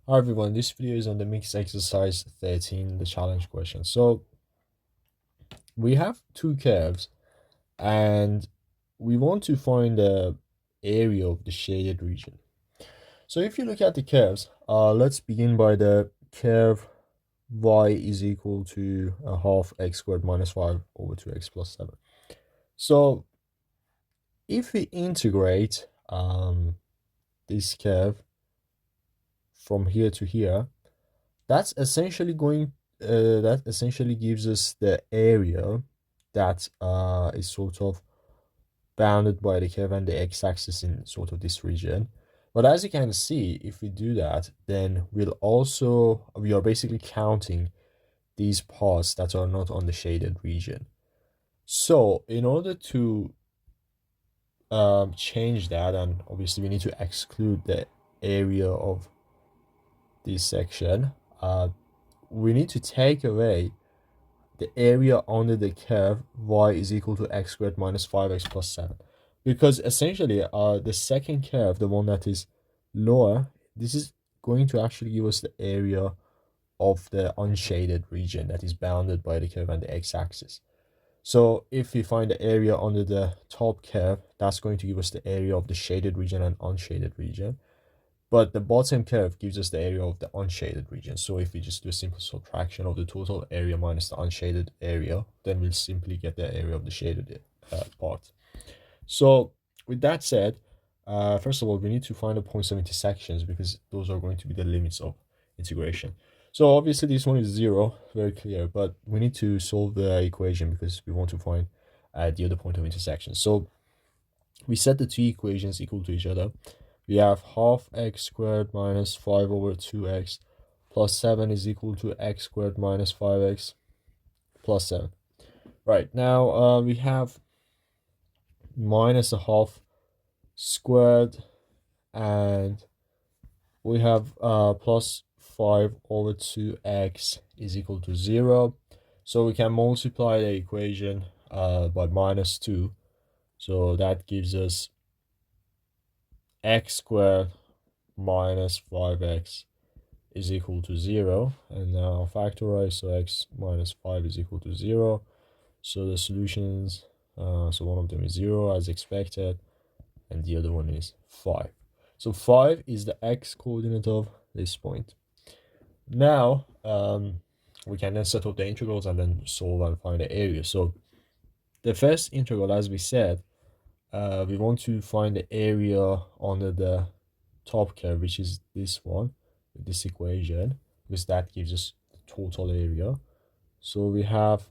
Hi everyone, this video is on the mixed exercise 13, the challenge question. So we have two curves and we want to find the area of the shaded region. So if you look at the curves, let's begin by the curve y is equal to a half x squared minus 5 over 2x plus 7. So if we integrate this curve from here to here, that's essentially going that essentially gives us the area that is sort of bounded by the curve and the x-axis in sort of this region. But as you can see, if we do that, then we are basically counting these parts that are not on the shaded region. So in order to change that, and obviously we need to exclude the area of this section, we need to take away the area under the curve y is equal to x squared minus 5x plus 7, because essentially the second curve, the one that is lower, this is going to actually give us the area of the unshaded region that is bounded by the curve and the x-axis. So if we find the area under the top curve, that's going to give us the area of the shaded region and unshaded region. But the bottom curve gives us the area of the unshaded region. So if we just do a simple subtraction of the total area minus the unshaded area, then we'll simply get the area of the shaded part. So with that said, first of all, we need to find the points of intersections because those are going to be the limits of integration. So obviously this one is 0, very clear, but we need to solve the equation because we want to find the other point of intersection. So we set the two equations equal to each other. We have half x squared minus 5 over 2x plus 7 is equal to x squared minus 5x plus 7. Right, now we have minus a half squared, and we have plus 5 over 2x is equal to 0. So we can multiply the equation by minus 2. So that gives us x squared minus 5x is equal to 0. And now factorize, so x minus 5 is equal to 0. So the solutions, so one of them is 0 as expected, and the other one is 5. So 5 is the x coordinate of this point. Now we can then set up the integrals and then solve and find the area. So the first integral, as we said, we want to find the area under the top curve, which is this one, with this equation, because that gives us the total area. So we have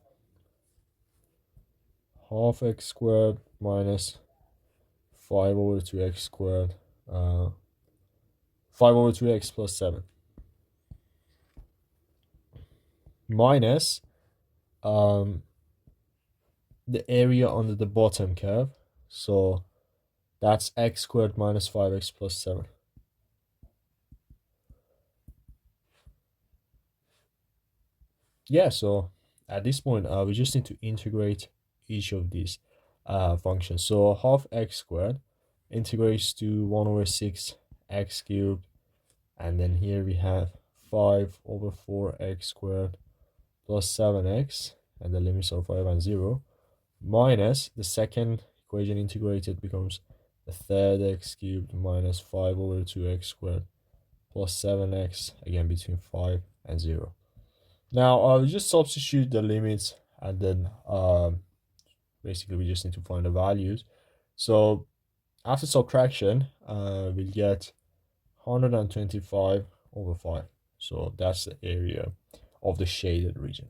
half x squared minus 5 over 2x squared, 5 over 2x plus 7, minus the area under the bottom curve. So that's x squared minus 5x plus 7. Yeah, so at this point, we just need to integrate each of these functions. So half x squared integrates to 1 over 6 x cubed, and then here we have 5 over 4x squared plus 7x, and the limits are 5 and 0, minus the second equation integrated becomes the third x cubed minus 5 over 2x squared plus 7x, again between 5 and 0. Now we just substitute the limits, and then basically we just need to find the values. So after subtraction, we'll get 125 over 5. So that's the area of the shaded region.